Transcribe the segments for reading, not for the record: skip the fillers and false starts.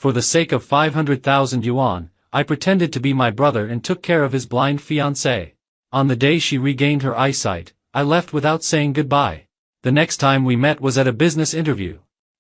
For the sake of 500,000 yuan, I pretended to be my brother and took care of his blind fiancée. On the day she regained her eyesight, I left without saying goodbye. The next time we met was at a business interview.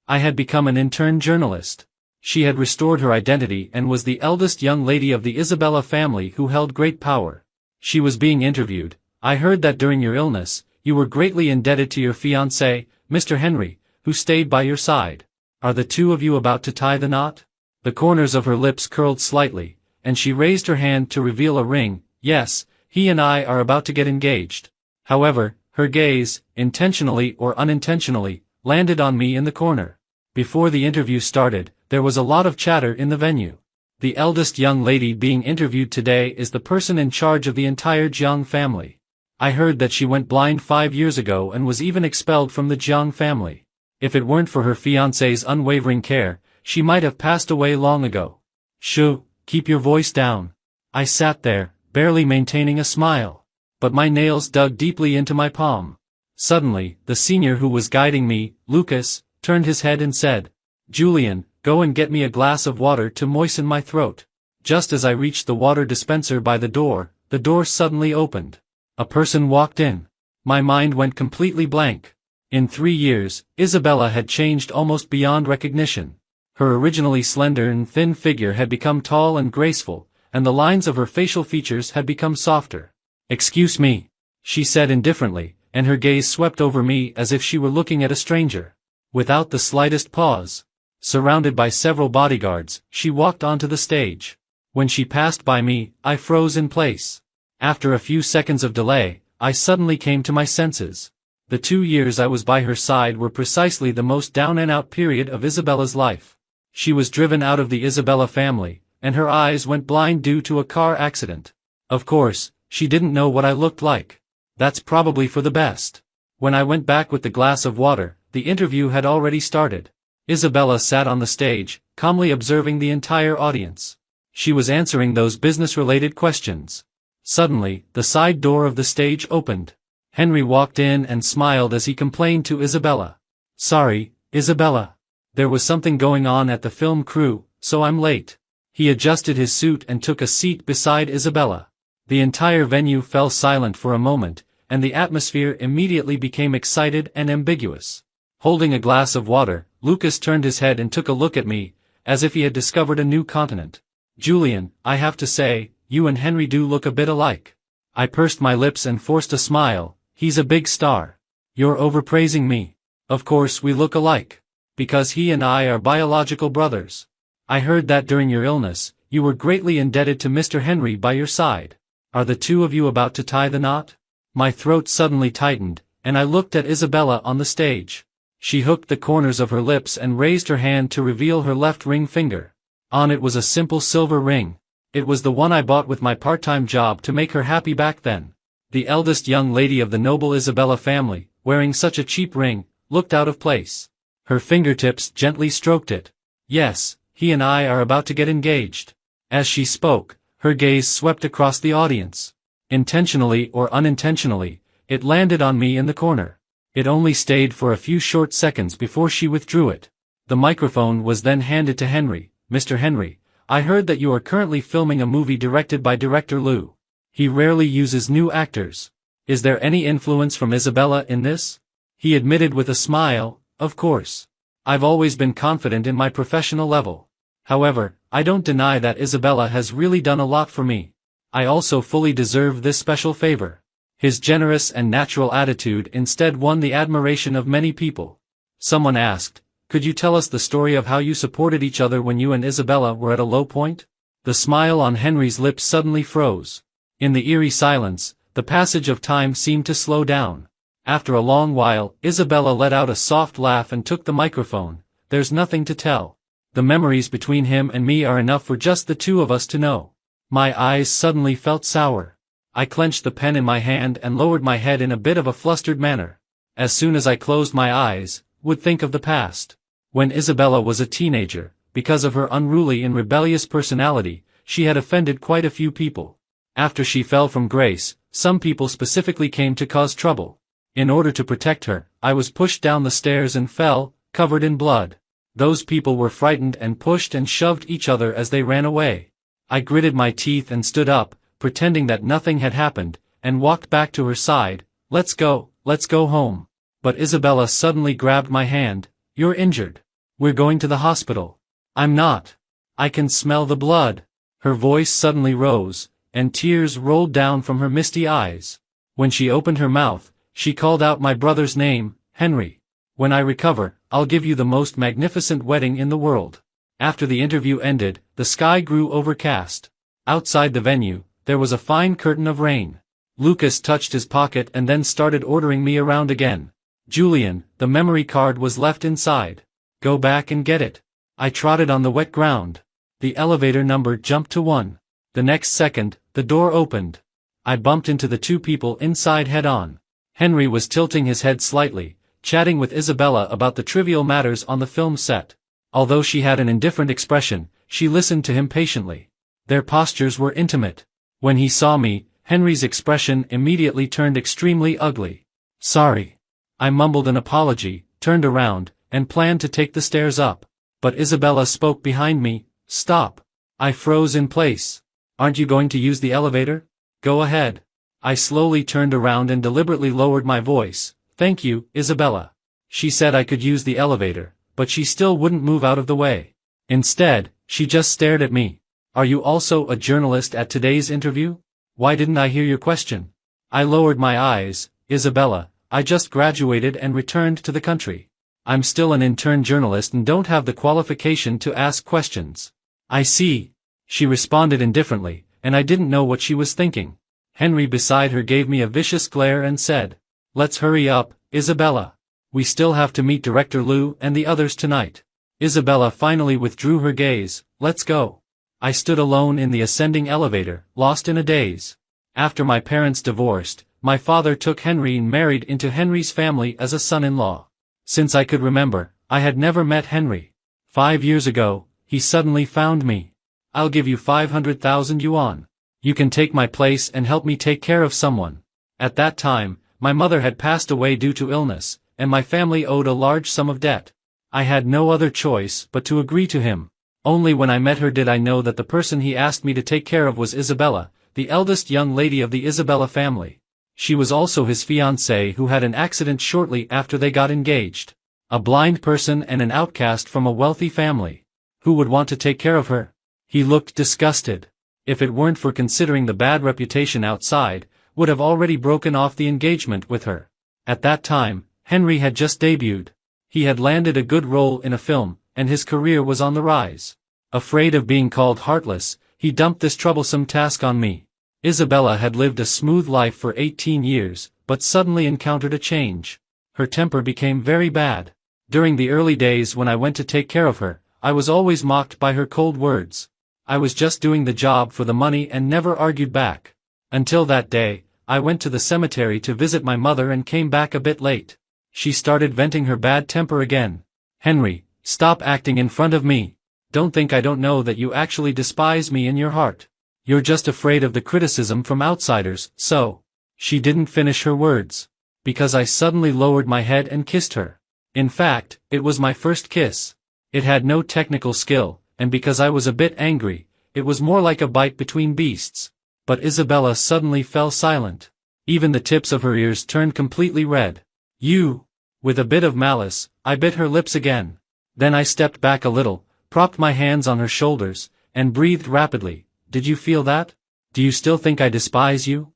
I had become an intern journalist. She had restored her identity and was the eldest young lady of the Isabella family who held great power. She was being interviewed. I heard that during your illness, you were greatly indebted to your fiancé, Mr. Henry, who stayed by your side. Are the two of you about to tie the knot? The corners of her lips curled slightly, and she raised her hand to reveal a ring. Yes, he and I are about to get engaged. However, her gaze, intentionally or unintentionally, landed on me in the corner. Before the interview started, there was a lot of chatter in the venue. The eldest young lady being interviewed today is the person in charge of the entire Jiang family. I heard that she went blind 5 years ago and was even expelled from the Jiang family. If it weren't for her fiancé's unwavering care, she might have passed away long ago. Shoo, keep your voice down. I sat there, barely maintaining a smile. But my nails dug deeply into my palm. Suddenly, the senior who was guiding me, Lucas, turned his head and said, "Julian, go and get me a glass of water to moisten my throat." Just as I reached the water dispenser by the door suddenly opened. A person walked in. My mind went completely blank. In 3 years, Isabella had changed almost beyond recognition. Her originally slender and thin figure had become tall and graceful, and the lines of her facial features had become softer. "Excuse me," she said indifferently, and her gaze swept over me as if she were looking at a stranger. Without the slightest pause, surrounded by several bodyguards, she walked onto the stage. When she passed by me, I froze in place. After a few seconds of delay, I suddenly came to my senses. The 2 years I was by her side were precisely the most down-and-out period of Isabella's life. She was driven out of the Isabella family, and her eyes went blind due to a car accident. Of course, she didn't know what I looked like. That's probably for the best. When I went back with the glass of water, the interview had already started. Isabella sat on the stage, calmly observing the entire audience. She was answering those business-related questions. Suddenly, the side door of the stage opened. Henry walked in and smiled as he complained to Isabella. "Sorry, Isabella. There was something going on at the film crew, so I'm late." He adjusted his suit and took a seat beside Isabella. The entire venue fell silent for a moment, and the atmosphere immediately became excited and ambiguous. Holding a glass of water, Lucas turned his head and took a look at me, as if he had discovered a new continent. "Julian, I have to say, you and Henry do look a bit alike." I pursed my lips and forced a smile. "He's a big star." "You're overpraising me. Of course we look alike. Because he and I are biological brothers. I heard that during your illness, you were greatly indebted to Mr. Henry by your side. Are the two of you about to tie the knot?" My throat suddenly tightened, and I looked at Isabella on the stage. She hooked the corners of her lips and raised her hand to reveal her left ring finger. On it was a simple silver ring. It was the one I bought with my part-time job to make her happy back then. The eldest young lady of the noble Isabella family, wearing such a cheap ring, looked out of place. Her fingertips gently stroked it. "Yes, he and I are about to get engaged." As she spoke, her gaze swept across the audience. Intentionally or unintentionally, it landed on me in the corner. It only stayed for a few short seconds before she withdrew it. The microphone was then handed to Henry. "Mr. Henry, I heard that you are currently filming a movie directed by director Liu. He rarely uses new actors. Is there any influence from Isabella in this?" He admitted with a smile, "Of course. I've always been confident in my professional level. However, I don't deny that Isabella has really done a lot for me. I also fully deserve this special favor." His generous and natural attitude instead won the admiration of many people. Someone asked, "Could you tell us the story of how you supported each other when you and Isabella were at a low point?" The smile on Henry's lips suddenly froze. In the eerie silence, the passage of time seemed to slow down. After a long while, Isabella let out a soft laugh and took the microphone. "There's nothing to tell. The memories between him and me are enough for just the two of us to know." My eyes suddenly felt sour. I clenched the pen in my hand and lowered my head in a bit of a flustered manner. As soon as I closed my eyes, would think of the past. When Isabella was a teenager, because of her unruly and rebellious personality, she had offended quite a few people. After she fell from grace, some people specifically came to cause trouble. In order to protect her, I was pushed down the stairs and fell, covered in blood. Those people were frightened and pushed and shoved each other as they ran away. I gritted my teeth and stood up, pretending that nothing had happened, and walked back to her side. Let's go home. But Isabella suddenly grabbed my hand. You're injured. We're going to the hospital. I'm not. I can smell the blood. Her voice suddenly rose, and tears rolled down from her misty eyes. When she opened her mouth, she called out my brother's name, Henry. When I recover, I'll give you the most magnificent wedding in the world. After the interview ended, the sky grew overcast. Outside the venue, there was a fine curtain of rain. Lucas touched his pocket and then started ordering me around again. Julian, the memory card was left inside. Go back and get it. I trotted on the wet ground. The elevator number jumped to 1. The next second, the door opened. I bumped into the two people inside head-on. Henry was tilting his head slightly, chatting with Isabella about the trivial matters on the film set. Although she had an indifferent expression, she listened to him patiently. Their postures were intimate. When he saw me, Henry's expression immediately turned extremely ugly. Sorry. I mumbled an apology, turned around, and planned to take the stairs up. But Isabella spoke behind me. Stop. I froze in place. Aren't you going to use the elevator? Go ahead. I slowly turned around and deliberately lowered my voice. Thank you, Isabella. She said I could use the elevator, but she still wouldn't move out of the way. Instead, she just stared at me. Are you also a journalist at today's interview? Why didn't I hear your question? I lowered my eyes. Isabella, I just graduated and returned to the country. I'm still an intern journalist and don't have the qualification to ask questions. I see. She responded indifferently, and I didn't know what she was thinking. Henry beside her gave me a vicious glare and said, Let's hurry up, Isabella. We still have to meet Director Liu and the others tonight. Isabella finally withdrew her gaze. Let's go. I stood alone in the ascending elevator, lost in a daze. After my parents divorced, my father took Henry and married into Henry's family as a son-in-law. Since I could remember, I had never met Henry. 5 years ago, he suddenly found me. I'll give you 500,000 yuan. You can take my place and help me take care of someone. At that time, my mother had passed away due to illness, and my family owed a large sum of debt. I had no other choice but to agree to him. Only when I met her did I know that the person he asked me to take care of was Isabella, the eldest young lady of the Isabella family. She was also his fiancée who had an accident shortly after they got engaged. A blind person and an outcast from a wealthy family. Who would want to take care of her? He looked disgusted. If it weren't for considering the bad reputation outside, would have already broken off the engagement with her. At that time, Henry had just debuted. He had landed a good role in a film, and his career was on the rise. Afraid of being called heartless, he dumped this troublesome task on me. Isabella had lived a smooth life for 18 years, but suddenly encountered a change. Her temper became very bad. During the early days when I went to take care of her, I was always mocked by her cold words. I was just doing the job for the money and never argued back. Until that day, I went to the cemetery to visit my mother and came back a bit late. She started venting her bad temper again. Henry, stop acting in front of me. Don't think I don't know that you actually despise me in your heart. You're just afraid of the criticism from outsiders, so. She didn't finish her words. Because I suddenly lowered my head and kissed her. In fact, it was my first kiss. It had no technical skill, and because I was a bit angry, it was more like a bite between beasts. But Isabella suddenly fell silent. Even the tips of her ears turned completely red. You! With a bit of malice, I bit her lips again. Then I stepped back a little, propped my hands on her shoulders, and breathed rapidly. Did you feel that? Do you still think I despise you?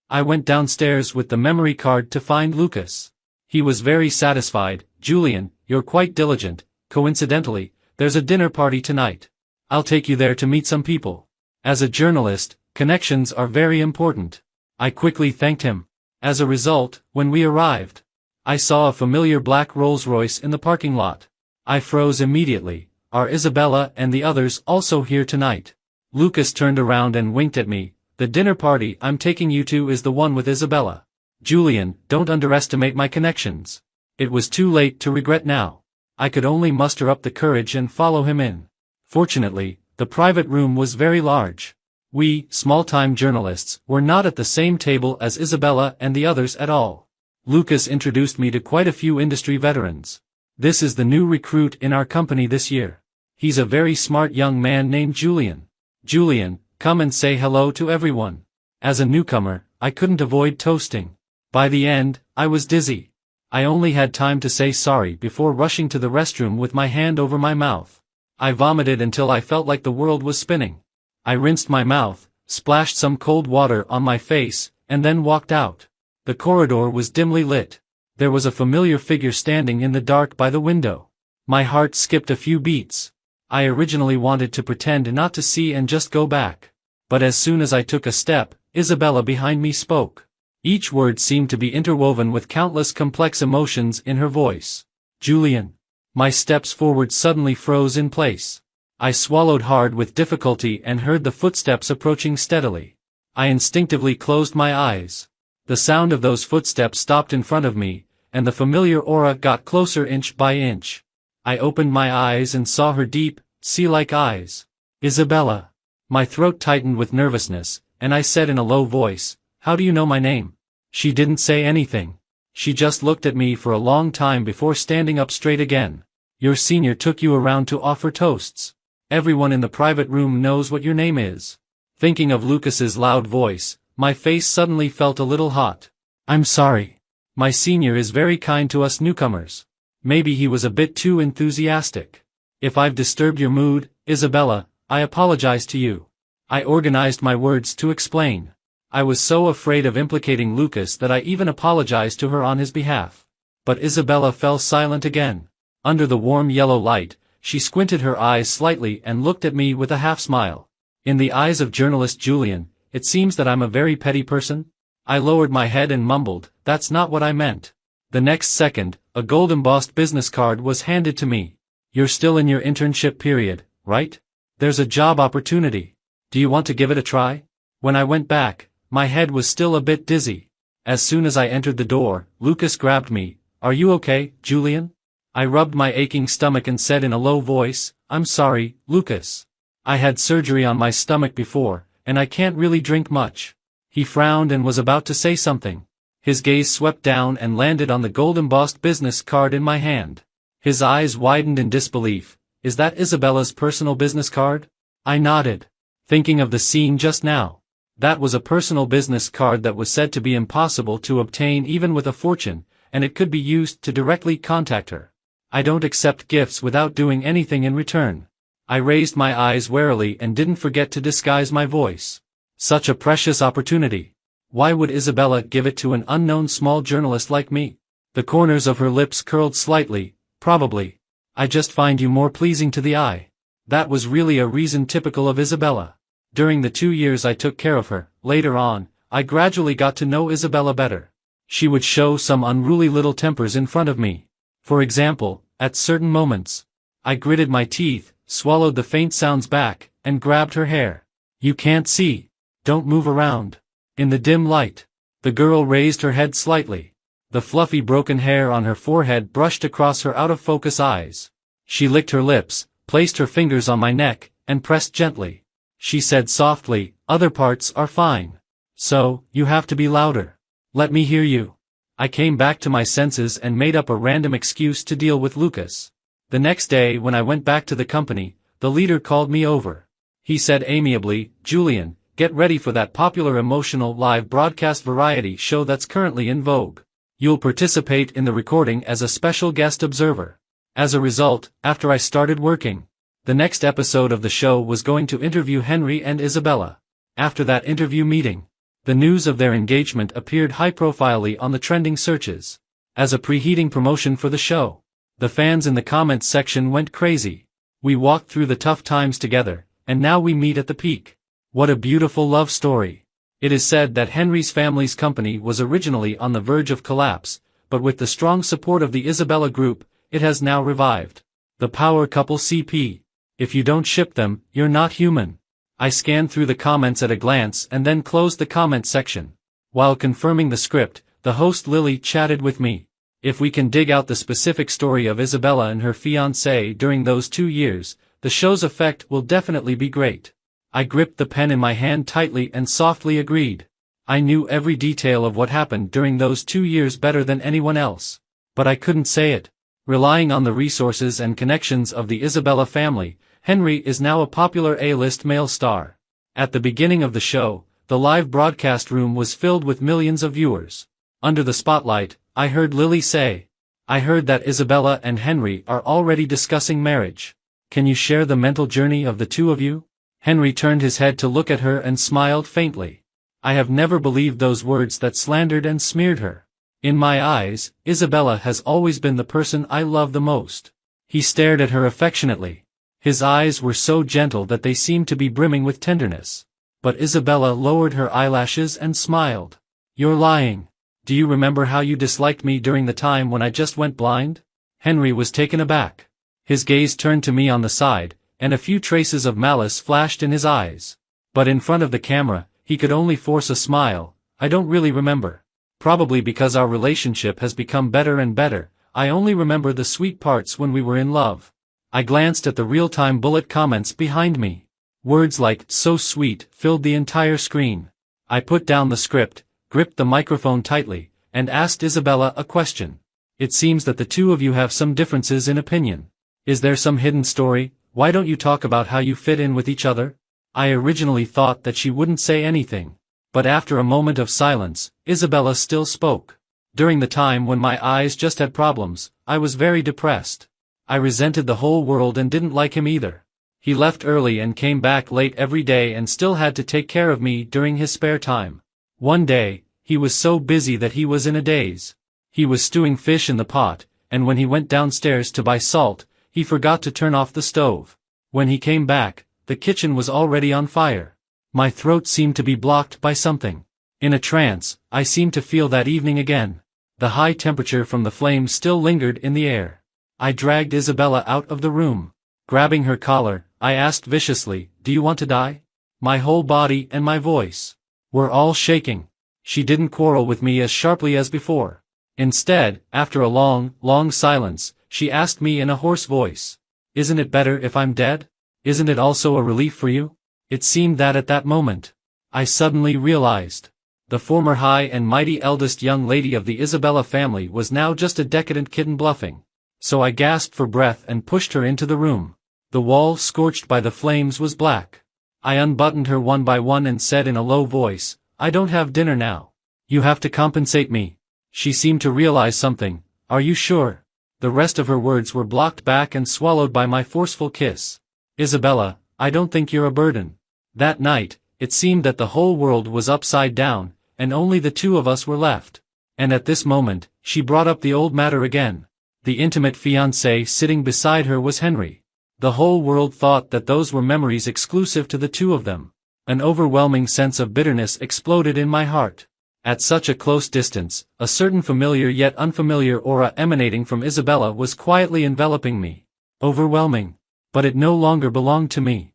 I went downstairs with the memory card to find Lucas. He was very satisfied. Julian, you're quite diligent. Coincidentally, there's a dinner party tonight. I'll take you there to meet some people. As a journalist, connections are very important. I quickly thanked him. As a result, when we arrived, I saw a familiar black Rolls-Royce in the parking lot. I froze immediately. Are Isabella and the others also here tonight? Lucas turned around and winked at me. The dinner party I'm taking you to is the one with Isabella. Julian, don't underestimate my connections. It was too late to regret now. I could only muster up the courage and follow him in. Fortunately, the private room was very large. We, small-time journalists, were not at the same table as Isabella and the others at all. Lucas introduced me to quite a few industry veterans. This is the new recruit in our company this year. He's a very smart young man named Julian. Julian, come and say hello to everyone. As a newcomer, I couldn't avoid toasting. By the end, I was dizzy. I only had time to say sorry before rushing to the restroom with my hand over my mouth. I vomited until I felt like the world was spinning. I rinsed my mouth, splashed some cold water on my face, and then walked out. The corridor was dimly lit. There was a familiar figure standing in the dark by the window. My heart skipped a few beats. I originally wanted to pretend not to see and just go back. But as soon as I took a step, Isabella behind me spoke. Each word seemed to be interwoven with countless complex emotions in her voice. Julian. My steps forward suddenly froze in place. I swallowed hard with difficulty and heard the footsteps approaching steadily. I instinctively closed my eyes. The sound of those footsteps stopped in front of me, and the familiar aura got closer inch by inch. I opened my eyes and saw her deep, sea-like eyes. Isabella. My throat tightened with nervousness, and I said in a low voice, "How do you know my name?" She didn't say anything. She just looked at me for a long time before standing up straight again. "Your senior took you around to offer toasts. Everyone in the private room knows what your name is." Thinking of Lucas's loud voice, my face suddenly felt a little hot. "I'm sorry. My senior is very kind to us newcomers. Maybe he was a bit too enthusiastic. If I've disturbed your mood, Isabella, I apologize to you." I organized my words to explain. I was so afraid of implicating Lucas that I even apologized to her on his behalf. But Isabella fell silent again. Under the warm yellow light, she squinted her eyes slightly and looked at me with a half-smile. "In the eyes of journalist Julian, it seems that I'm a very petty person?" I lowered my head and mumbled, "That's not what I meant." The next second, a gold-embossed business card was handed to me. "You're still in your internship period, right? There's a job opportunity. Do you want to give it a try?" When I went back, my head was still a bit dizzy. As soon as I entered the door, Lucas grabbed me. "Are you okay, Julian?" I rubbed my aching stomach and said in a low voice, "I'm sorry, Lucas. I had surgery on my stomach before, and I can't really drink much." He frowned and was about to say something. His gaze swept down and landed on the gold-embossed business card in my hand. His eyes widened in disbelief. "Is that Isabella's personal business card?" I nodded, thinking of the scene just now. That was a personal business card that was said to be impossible to obtain even with a fortune, and it could be used to directly contact her. "I don't accept gifts without doing anything in return." I raised my eyes warily and didn't forget to disguise my voice. Such a precious opportunity. Why would Isabella give it to an unknown small journalist like me? The corners of her lips curled slightly. "Probably. I just find you more pleasing to the eye." That was really a reason typical of Isabella. During the 2 years I took care of her, later on, I gradually got to know Isabella better. She would show some unruly little tempers in front of me. For example, at certain moments, I gritted my teeth, swallowed the faint sounds back, and grabbed her hair. "You can't see. Don't move around." In the dim light, the girl raised her head slightly. The fluffy broken hair on her forehead brushed across her out-of-focus eyes. She licked her lips, placed her fingers on my neck, and pressed gently. She said softly, "Other parts are fine. So, you have to be louder. Let me hear you." I came back to my senses and made up a random excuse to deal with Lucas. The next day when I went back to the company, the leader called me over. He said amiably, "Julian, get ready for that popular emotional live broadcast variety show that's currently in vogue. You'll participate in the recording as a special guest observer." As a result, after I started working, the next episode of the show was going to interview Henry and Isabella. After that interview meeting, the news of their engagement appeared high-profilely on the trending searches. As a preheating promotion for the show, the fans in the comments section went crazy. "We walked through the tough times together, and now we meet at the peak. What a beautiful love story." It is said that Henry's family's company was originally on the verge of collapse, but with the strong support of the Isabella Group, it has now revived. The power couple CP. If you don't ship them, you're not human. I scanned through the comments at a glance and then closed the comment section. While confirming the script, the host Lily chatted with me. If we can dig out the specific story of Isabella and her fiancé during those 2 years, the show's effect will definitely be great. I gripped the pen in my hand tightly and softly agreed. I knew every detail of what happened during those 2 years better than anyone else. But I couldn't say it. Relying on the resources and connections of the Isabella family, Henry is now a popular A-list male star. At the beginning of the show, the live broadcast room was filled with millions of viewers. Under the spotlight, I heard Lily say, "I heard that Isabella and Henry are already discussing marriage. Can you share the mental journey of the two of you?" Henry turned his head to look at her and smiled faintly. I have never believed those words that slandered and smeared her. In my eyes, Isabella has always been the person I love the most. He stared at her affectionately. His eyes were so gentle that they seemed to be brimming with tenderness. But Isabella lowered her eyelashes and smiled. "You're lying. Do you remember how you disliked me during the time when I just went blind?" Henry was taken aback. His gaze turned to me on the side, and a few traces of malice flashed in his eyes. But in front of the camera, he could only force a smile. "I don't really remember. Probably because our relationship has become better and better, I only remember the sweet parts when we were in love." I glanced at the real-time bullet comments behind me. Words like "so sweet" filled the entire screen. I put down the script, gripped the microphone tightly, and asked Isabella a question. "It seems that the two of you have some differences in opinion. Is there some hidden story? Why don't you talk about how you fit in with each other?" I originally thought that she wouldn't say anything. But after a moment of silence, Isabella still spoke. "During the time when my eyes just had problems, I was very depressed. I resented the whole world and didn't like him either. He left early and came back late every day and still had to take care of me during his spare time. One day, he was so busy that he was in a daze. He was stewing fish in the pot, and when he went downstairs to buy salt, he forgot to turn off the stove. When he came back, the kitchen was already on fire. My throat seemed to be blocked by something. In a trance, I seemed to feel that evening again. The high temperature from the flames still lingered in the air. I dragged Isabella out of the room. Grabbing her collar, I asked viciously, "Do you want to die?" My whole body and my voice were all shaking. She didn't quarrel with me as sharply as before. Instead, after a long, long silence, she asked me in a hoarse voice, "Isn't it better if I'm dead? Isn't it also a relief for you?" It seemed that at that moment, I suddenly realized. The former high and mighty eldest young lady of the Isabella family was now just a decadent kitten bluffing. So I gasped for breath and pushed her into the room. The wall scorched by the flames was black. I unbuttoned her one by one and said in a low voice, "I don't have dinner now. You have to compensate me." She seemed to realize something. "Are you sure?" The rest of her words were blocked back and swallowed by my forceful kiss. "Isabella, I don't think you're a burden." That night, it seemed that the whole world was upside down, and only the two of us were left. And at this moment, she brought up the old matter again. The intimate fiancé sitting beside her was Henry. The whole world thought that those were memories exclusive to the two of them. An overwhelming sense of bitterness exploded in my heart. At such a close distance, a certain familiar yet unfamiliar aura emanating from Isabella was quietly enveloping me. Overwhelming. But it no longer belonged to me.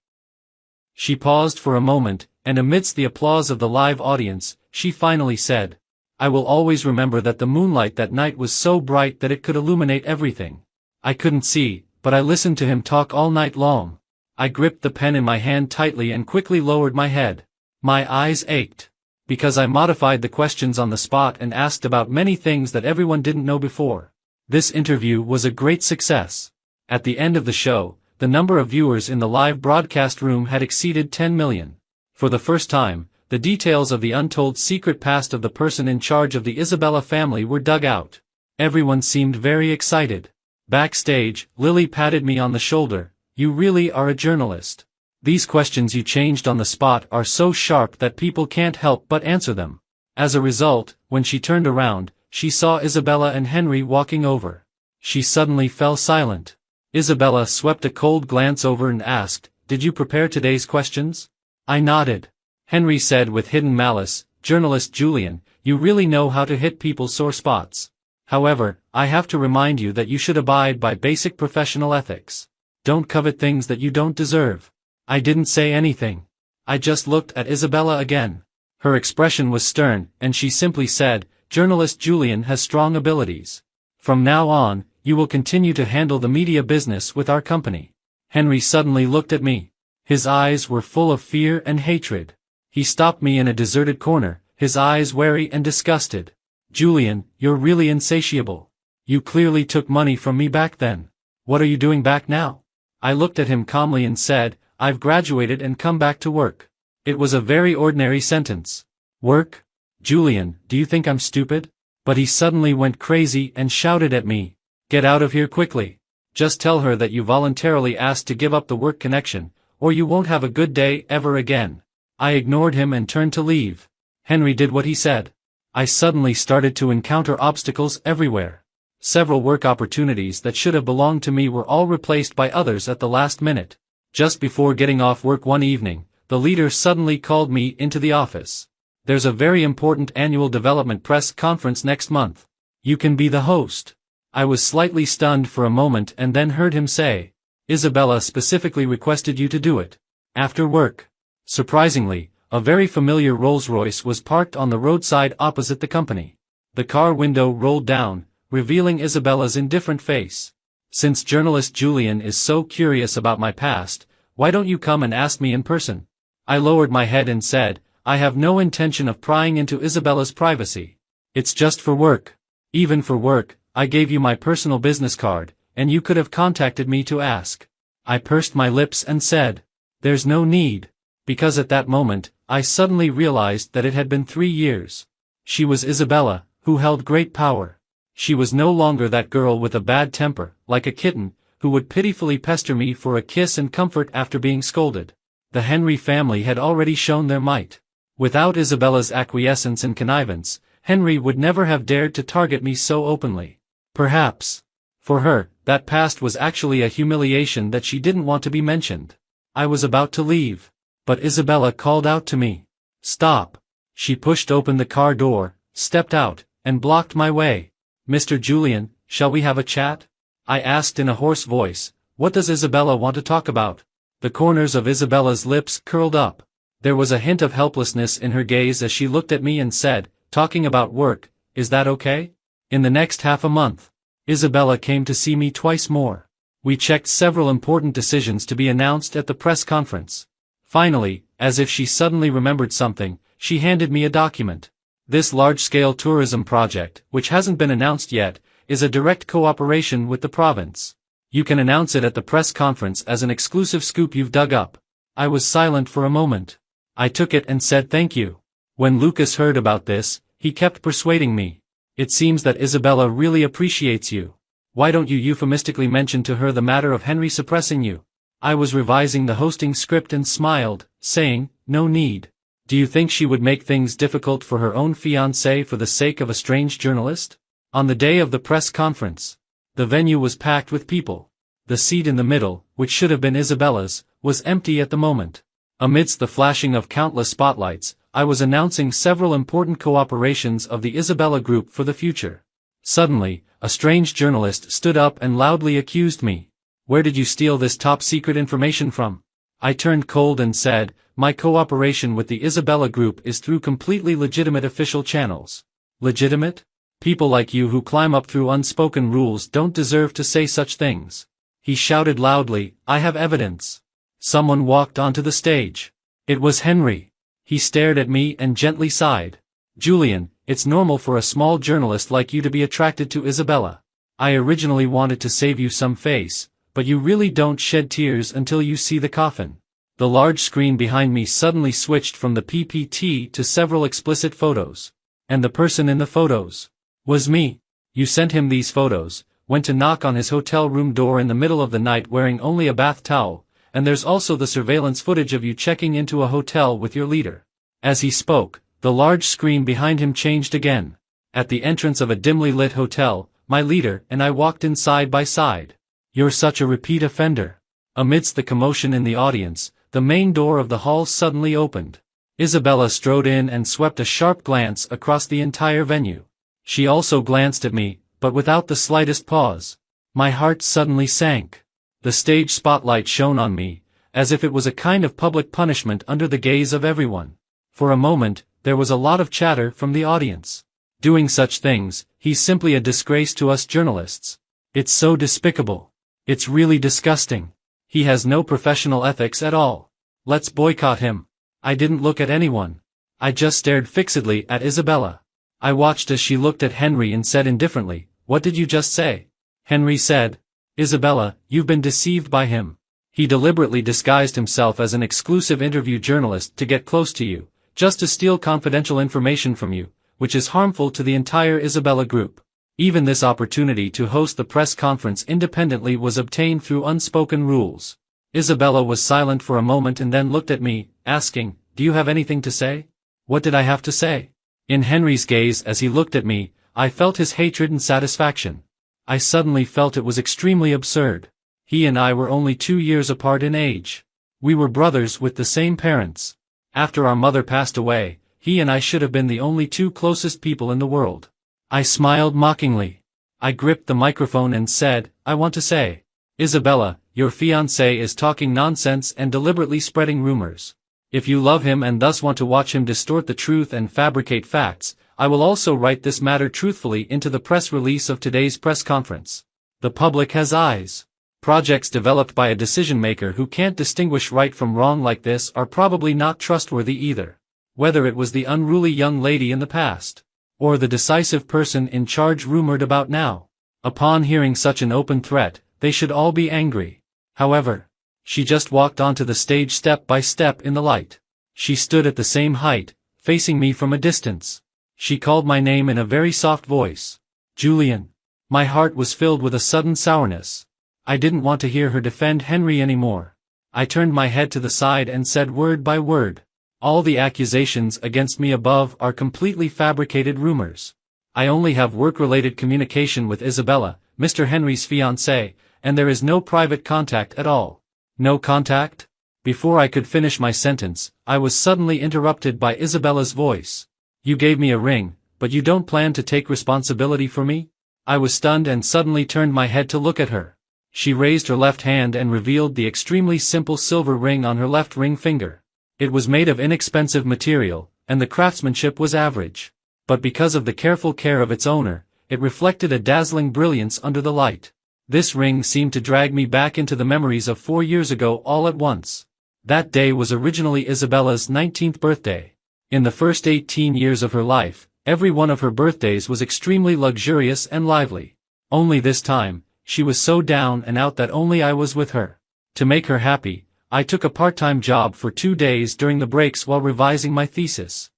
She paused for a moment, and amidst the applause of the live audience, she finally said, "I will always remember that the moonlight that night was so bright that it could illuminate everything. I couldn't see, but I listened to him talk all night long." I gripped the pen in my hand tightly and quickly lowered my head. My eyes ached. Because I modified the questions on the spot and asked about many things that everyone didn't know before. This interview was a great success. At the end of the show, the number of viewers in the live broadcast room had exceeded 10 million. For the first time, the details of the untold secret past of the person in charge of the Isabella family were dug out. Everyone seemed very excited. Backstage, Lily patted me on the shoulder. "You really are a journalist. These questions you changed on the spot are so sharp that people can't help but answer them." As a result, when she turned around, she saw Isabella and Henry walking over. She suddenly fell silent. Isabella swept a cold glance over and asked, "Did you prepare today's questions?" I nodded. Henry said with hidden malice, "Journalist Julian, you really know how to hit people's sore spots. However, I have to remind you that you should abide by basic professional ethics. Don't covet things that you don't deserve." I didn't say anything. I just looked at Isabella again. Her expression was stern, and she simply said, "Journalist Julian has strong abilities. From now on, you will continue to handle the media business with our company." Henry suddenly looked at me. His eyes were full of fear and hatred. He stopped me in a deserted corner, his eyes wary and disgusted. "Julian, you're really insatiable. You clearly took money from me back then. What are you doing back now? I looked at him calmly and said, I've graduated and come back to work. It was a very ordinary sentence. Work? Julian, do you think I'm stupid? But he suddenly went crazy and shouted at me. Get out of here quickly. Just tell her that you voluntarily asked to give up the work connection, or you won't have a good day ever again. I ignored him and turned to leave. Henry did what he said. I suddenly started to encounter obstacles everywhere. Several work opportunities that should have belonged to me were all replaced by others at the last minute. Just before getting off work one evening, the leader suddenly called me into the office. There's a very important annual development press conference next month. You can be the host. I was slightly stunned for a moment and then heard him say, Isabella specifically requested you to do it. After work. Surprisingly, a very familiar Rolls-Royce was parked on the roadside opposite the company. The car window rolled down, revealing Isabella's indifferent face. Since journalist Julian is so curious about my past, why don't you come and ask me in person? I lowered my head and said, I have no intention of prying into Isabella's privacy. It's just for work. Even for work, I gave you my personal business card, and you could have contacted me to ask. I pursed my lips and said, There's no need. Because at that moment, I suddenly realized that it had been 3 years. She was Isabella, who held great power. She was no longer that girl with a bad temper, like a kitten, who would pitifully pester me for a kiss and comfort after being scolded. The Henry family had already shown their might. Without Isabella's acquiescence and connivance, Henry would never have dared to target me so openly. Perhaps, for her, that past was actually a humiliation that she didn't want to be mentioned. I was about to leave, but Isabella called out to me. Stop. She pushed open the car door, stepped out, and blocked my way. Mr. Julian, shall we have a chat? I asked in a hoarse voice. What does Isabella want to talk about? The corners of Isabella's lips curled up. There was a hint of helplessness in her gaze as she looked at me and said, talking about work, is that okay? In the next half a month, Isabella came to see me twice more. We checked several important decisions to be announced at the press conference. Finally, as if she suddenly remembered something, she handed me a document. This large-scale tourism project, which hasn't been announced yet, is a direct cooperation with the province. You can announce it at the press conference as an exclusive scoop you've dug up. I was silent for a moment. I took it and said thank you. When Lucas heard about this, he kept persuading me. It seems that Isabella really appreciates you. Why don't you euphemistically mention to her the matter of Henry suppressing you? I was revising the hosting script and smiled, saying, no need. Do you think she would make things difficult for her own fiancé for the sake of a strange journalist? On the day of the press conference, the venue was packed with people. The seat in the middle, which should have been Isabella's, was empty at the moment. Amidst the flashing of countless spotlights, I was announcing several important cooperations of the Isabella Group for the future. Suddenly, a strange journalist stood up and loudly accused me. Where did you steal this top-secret information from? I turned cold and said, my cooperation with the Isabella Group is through completely legitimate official channels. Legitimate? People like you who climb up through unspoken rules don't deserve to say such things. He shouted loudly, I have evidence. Someone walked onto the stage. It was Henry. He stared at me and gently sighed. Julian, it's normal for a small journalist like you to be attracted to Isabella. I originally wanted to save you some face, but you really don't shed tears until you see the coffin. The large screen behind me suddenly switched from the PPT to several explicit photos. And the person in the photos was me. You sent him these photos, went to knock on his hotel room door in the middle of the night wearing only a bath towel, and there's also the surveillance footage of you checking into a hotel with your leader. As he spoke, the large screen behind him changed again. At the entrance of a dimly lit hotel, my leader and I walked in side by side. You're such a repeat offender. Amidst the commotion in the audience, the main door of the hall suddenly opened. Isabella strode in and swept a sharp glance across the entire venue. She also glanced at me, but without the slightest pause. My heart suddenly sank. The stage spotlight shone on me, as if it was a kind of public punishment under the gaze of everyone. For a moment, there was a lot of chatter from the audience. Doing such things, he's simply a disgrace to us journalists. It's so despicable. It's really disgusting. He has no professional ethics at all. Let's boycott him. I didn't look at anyone. I just stared fixedly at Isabella. I watched as she looked at Henry and said indifferently, What did you just say? Henry said. Isabella, you've been deceived by him. He deliberately disguised himself as an exclusive interview journalist to get close to you, just to steal confidential information from you, which is harmful to the entire Isabella group. Even this opportunity to host the press conference independently was obtained through unspoken rules. Isabella was silent for a moment and then looked at me, asking, "Do you have anything to say?" What did I have to say? In Henry's gaze as he looked at me, I felt his hatred and satisfaction. I suddenly felt it was extremely absurd. He and I were only 2 years apart in age. We were brothers with the same parents. After our mother passed away, he and I should have been the only two closest people in the world. I smiled mockingly. I gripped the microphone and said, "I want to say, Isabella, your fiancé is talking nonsense and deliberately spreading rumors. If you love him and thus want to watch him distort the truth and fabricate facts, I will also write this matter truthfully into the press release of today's press conference. The public has eyes. Projects developed by a decision-maker who can't distinguish right from wrong like this are probably not trustworthy either. Whether it was the unruly young lady in the past, or the decisive person in charge rumored about now. Upon hearing such an open threat, they should all be angry. However, she just walked onto the stage step by step in the light. She stood at the same height, facing me from a distance. She called my name in a very soft voice. Julian. My heart was filled with a sudden sourness. I didn't want to hear her defend Henry anymore. I turned my head to the side and said word by word, "All the accusations against me above are completely fabricated rumors. I only have work-related communication with Isabella, Mr. Henry's fiancée, and there is no private contact at all." No contact? Before I could finish my sentence, I was suddenly interrupted by Isabella's voice. "You gave me a ring, but you don't plan to take responsibility for me?" I was stunned and suddenly turned my head to look at her. She raised her left hand and revealed the extremely simple silver ring on her left ring finger. It was made of inexpensive material, and the craftsmanship was average. But because of the careful care of its owner, it reflected a dazzling brilliance under the light. This ring seemed to drag me back into the memories of 4 years ago all at once. That day was originally Isabella's 19th birthday. In the first 18 years of her life, every one of her birthdays was extremely luxurious and lively. Only this time, she was so down and out that only I was with her. To make her happy, I took a part-time job for 2 days during the breaks while revising my thesis.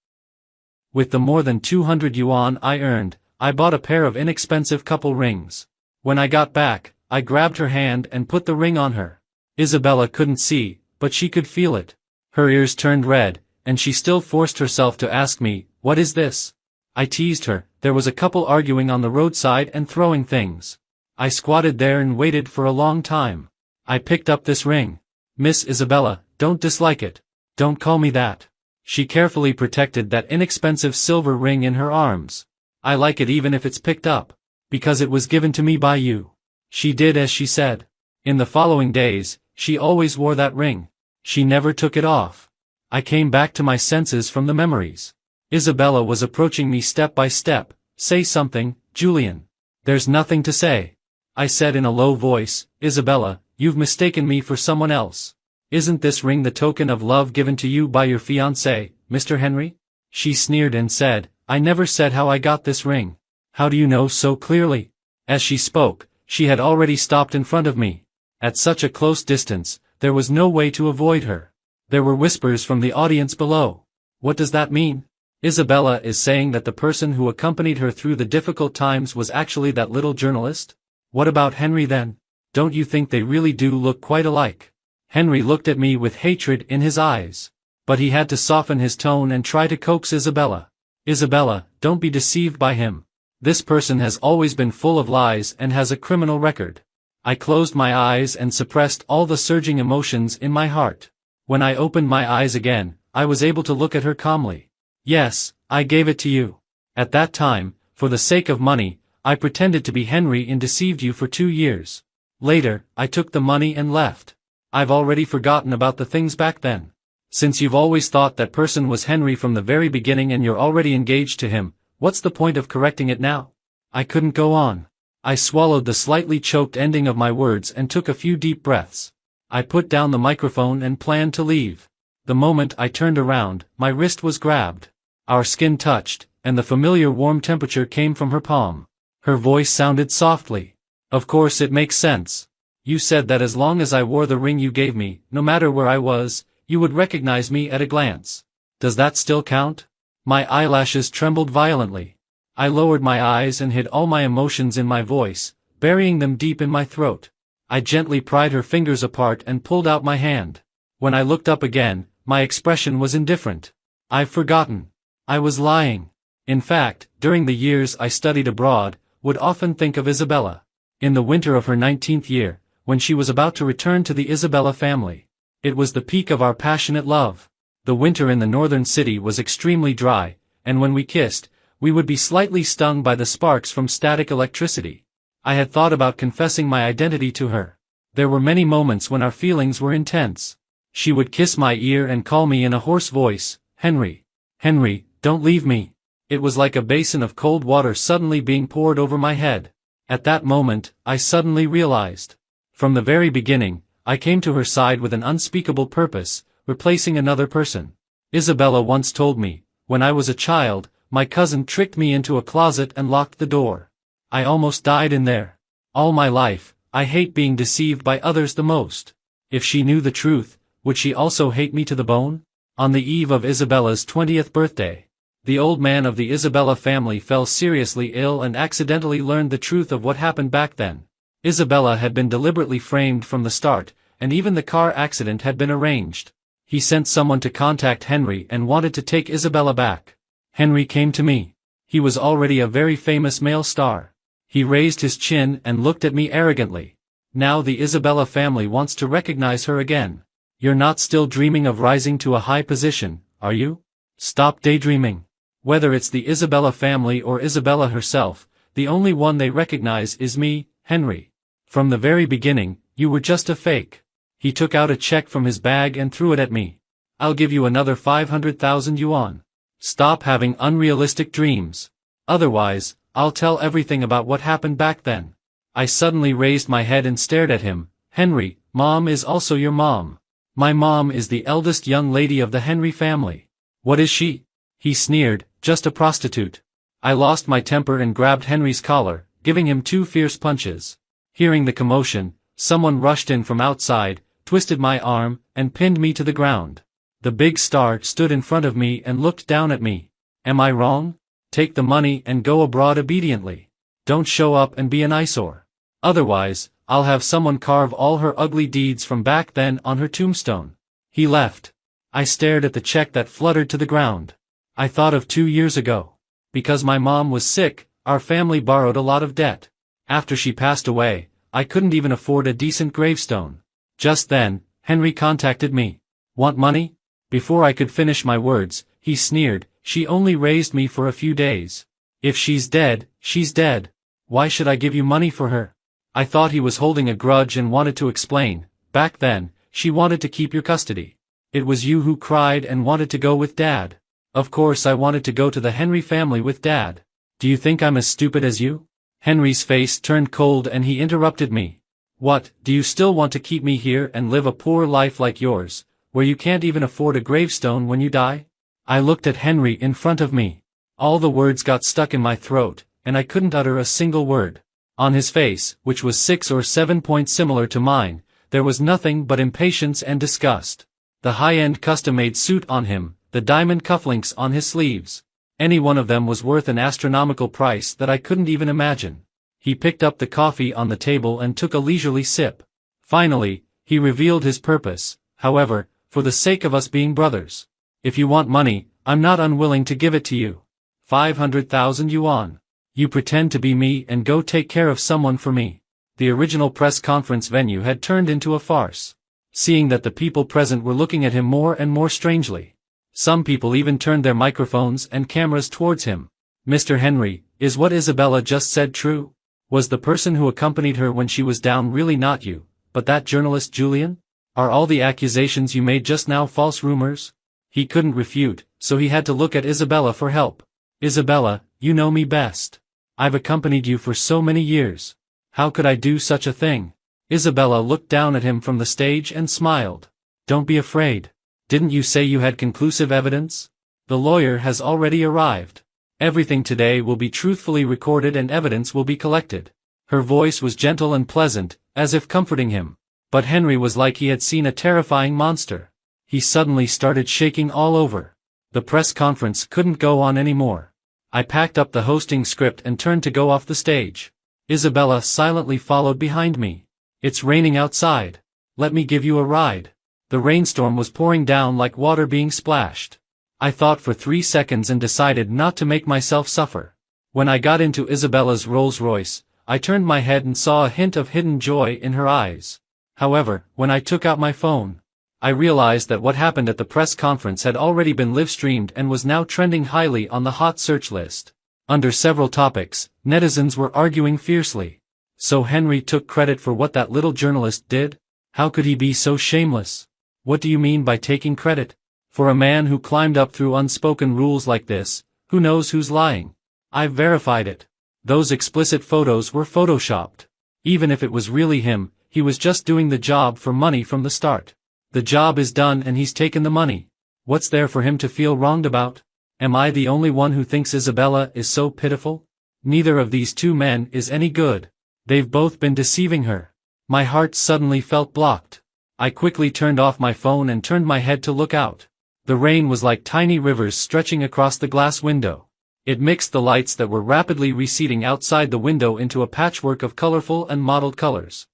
With the more than 200 yuan I earned, I bought a pair of inexpensive couple rings. When I got back, I grabbed her hand and put the ring on her. Isabella couldn't see, but she could feel it. Her ears turned red, and she still forced herself to ask me, "What is this?" I teased her. There was a couple arguing on the roadside and throwing things. I squatted there and waited for a long time. I picked up this ring. "Miss Isabella, don't dislike it. Don't call me that." She carefully protected that inexpensive silver ring in her arms. "I like it even if it's picked up. Because it was given to me by you." She did as she said. In the following days, she always wore that ring. She never took it off. I came back to my senses from the memories. Isabella was approaching me step by step. "Say something, Julian." "There's nothing to say," I said in a low voice. "Isabella, you've mistaken me for someone else. Isn't this ring the token of love given to you by your fiancé, Mr. Henry?" She sneered and said, "I never said how I got this ring. How do you know so clearly?" As she spoke, she had already stopped in front of me. At such a close distance, there was no way to avoid her. There were whispers from the audience below. "What does that mean? Isabella is saying that the person who accompanied her through the difficult times was actually that little journalist? What about Henry then? Don't you think they really do look quite alike?" Henry looked at me with hatred in his eyes. But he had to soften his tone and try to coax Isabella. "Isabella, don't be deceived by him. This person has always been full of lies and has a criminal record." I closed my eyes and suppressed all the surging emotions in my heart. When I opened my eyes again, I was able to look at her calmly. "Yes, I gave it to you. At that time, for the sake of money, I pretended to be Henry and deceived you for 2 years. Later, I took the money and left. I've already forgotten about the things back then. Since you've always thought that person was Henry from the very beginning and you're already engaged to him, what's the point of correcting it now?" I couldn't go on. I swallowed the slightly choked ending of my words and took a few deep breaths. I put down the microphone and planned to leave. The moment I turned around, my wrist was grabbed. Our skin touched, and the familiar warm temperature came from her palm. Her voice sounded softly. Of course it makes sense. You said that as long as I wore the ring you gave me, no matter where I was, you would recognize me at a glance. Does that still count? My eyelashes trembled violently. I lowered my eyes and hid all my emotions in my voice, burying them deep in my throat. I gently pried her fingers apart and pulled out my hand. When I looked up again, my expression was indifferent. I've forgotten. I was lying. In fact, during the years I studied abroad, would often think of Isabella. In the winter of her 19th year, when she was about to return to the Isabella family. It was the peak of our passionate love. The winter in the northern city was extremely dry, and when we kissed, we would be slightly stung by the sparks from static electricity. I had thought about confessing my identity to her. There were many moments when our feelings were intense. She would kiss my ear and call me in a hoarse voice, "Henry. Henry, don't leave me." It was like a basin of cold water suddenly being poured over my head. At that moment, I suddenly realized. From the very beginning, I came to her side with an unspeakable purpose, replacing another person. Isabella once told me, when I was a child, my cousin tricked me into a closet and locked the door. I almost died in there. All my life, I hate being deceived by others the most. If she knew the truth, would she also hate me to the bone? On the eve of Isabella's 20th birthday, the old man of the Isabella family fell seriously ill and accidentally learned the truth of what happened back then. Isabella had been deliberately framed from the start, and even the car accident had been arranged. He sent someone to contact Henry and wanted to take Isabella back. Henry came to me. He was already a very famous male star. He raised his chin and looked at me arrogantly. Now the Isabella family wants to recognize her again. You're not still dreaming of rising to a high position, are you? Stop daydreaming. Whether it's the Isabella family or Isabella herself, the only one they recognize is me, Henry. From the very beginning, you were just a fake. He took out a check from his bag and threw it at me. I'll give you another 500,000 yuan. Stop having unrealistic dreams. Otherwise, I'll tell everything about what happened back then. I suddenly raised my head and stared at him. Henry, Mom is also your mom. My mom is the eldest young lady of the Henry family. What is she? He sneered, just a prostitute. I lost my temper and grabbed Henry's collar, giving him 2 fierce punches. Hearing the commotion, someone rushed in from outside, twisted my arm, and pinned me to the ground. The big star stood in front of me and looked down at me. Am I wrong? Take the money and go abroad obediently. Don't show up and be an eyesore. Otherwise, I'll have someone carve all her ugly deeds from back then on her tombstone. He left. I stared at the check that fluttered to the ground. I thought of 2 years ago. Because my mom was sick, our family borrowed a lot of debt. After she passed away, I couldn't even afford a decent gravestone. Just then, Henry contacted me. Want money? Before I could finish my words, he sneered, she only raised me for a few days. If she's dead, she's dead. Why should I give you money for her? I thought he was holding a grudge and wanted to explain. Back then, she wanted to keep your custody. It was you who cried and wanted to go with Dad. Of course I wanted to go to the Henry family with Dad. Do you think I'm as stupid as you? Henry's face turned cold and he interrupted me. What, do you still want to keep me here and live a poor life like yours, where you can't even afford a gravestone when you die? I looked at Henry in front of me. All the words got stuck in my throat, and I couldn't utter a single word. On his face, which was 6 or 7 points similar to mine, there was nothing but impatience and disgust. The high-end custom-made suit on him, the diamond cufflinks on his sleeves. Any one of them was worth an astronomical price that I couldn't even imagine. He picked up the coffee on the table and took a leisurely sip. Finally, he revealed his purpose, however, for the sake of us being brothers. If you want money, I'm not unwilling to give it to you. 500,000 yuan. You pretend to be me and go take care of someone for me. The original press conference venue had turned into a farce. Seeing that the people present were looking at him more and more strangely. Some people even turned their microphones and cameras towards him. Mr. Henry, is what Isabella just said true? Was the person who accompanied her when she was down really not you, but that journalist Julian? Are all the accusations you made just now false rumors? He couldn't refute, so he had to look at Isabella for help. Isabella, you know me best. I've accompanied you for so many years. How could I do such a thing? Isabella looked down at him from the stage and smiled. Don't be afraid. Didn't you say you had conclusive evidence? The lawyer has already arrived. Everything today will be truthfully recorded and evidence will be collected. Her voice was gentle and pleasant, as if comforting him. But Henry was like he had seen a terrifying monster. He suddenly started shaking all over. The press conference couldn't go on anymore. I packed up the hosting script and turned to go off the stage. Isabella silently followed behind me. "It's raining outside. Let me give you a ride." The rainstorm was pouring down like water being splashed. I thought for 3 seconds and decided not to make myself suffer. When I got into Isabella's Rolls-Royce, I turned my head and saw a hint of hidden joy in her eyes. However, when I took out my phone, I realized that what happened at the press conference had already been live-streamed and was now trending highly on the hot search list. Under several topics, netizens were arguing fiercely. So Henry took credit for what that little journalist did? How could he be so shameless? What do you mean by taking credit? For a man who climbed up through unspoken rules like this, who knows who's lying? I've verified it. Those explicit photos were photoshopped. Even if it was really him, he was just doing the job for money from the start. The job is done and he's taken the money. What's there for him to feel wronged about? Am I the only one who thinks Isabella is so pitiful? Neither of these two men is any good. They've both been deceiving her. My heart suddenly felt blocked. I quickly turned off my phone and turned my head to look out. The rain was like tiny rivers stretching across the glass window. It mixed the lights that were rapidly receding outside the window into a patchwork of colorful and mottled colors.